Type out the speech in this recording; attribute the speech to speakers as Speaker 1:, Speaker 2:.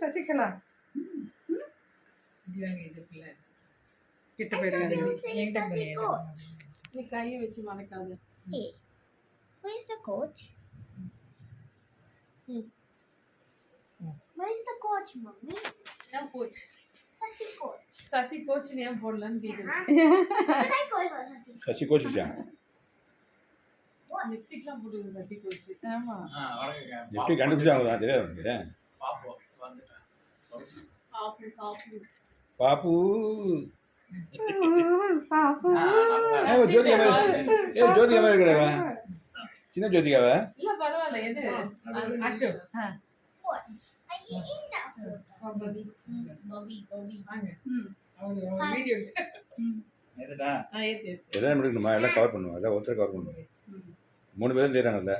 Speaker 1: சசிகலா கிட்ட போயிடுங்க. நீ கையை வச்சு மறக்காது.
Speaker 2: Hey, where is the coach? Where is the coach, mommy?
Speaker 1: No coach.
Speaker 2: Sasi coach.
Speaker 1: Sasi coach ஏன் போடலன்னு கேக்குது.
Speaker 2: Did I call her Sasi?
Speaker 3: Sasi கோச்சிச்சா
Speaker 1: லிப்ஸ்டிக்லாம் போடுது சசி கோச். ஆமா.
Speaker 3: எப்படி கண்டுபிடிச்சாங்க தான் தெரியாது உனக்கு. பாப்பு ஜோதிகா ஜோதிகா இருக்கிறவ சின்ன ஜோதிகாவ
Speaker 1: இல்ல பரவாயில்ல. எது Ashok.
Speaker 2: What? I eat that food. Bobby.
Speaker 1: அவங்க வீடியோ
Speaker 3: எல்லாம் முடிக்கணுமா? எல்லாம் கவர் பண்ணுவோம். எல்லாம் ஒருத்தர் கவர் பண்ணுவோம். 3 பேரும் செய்கிறாங்கல்ல.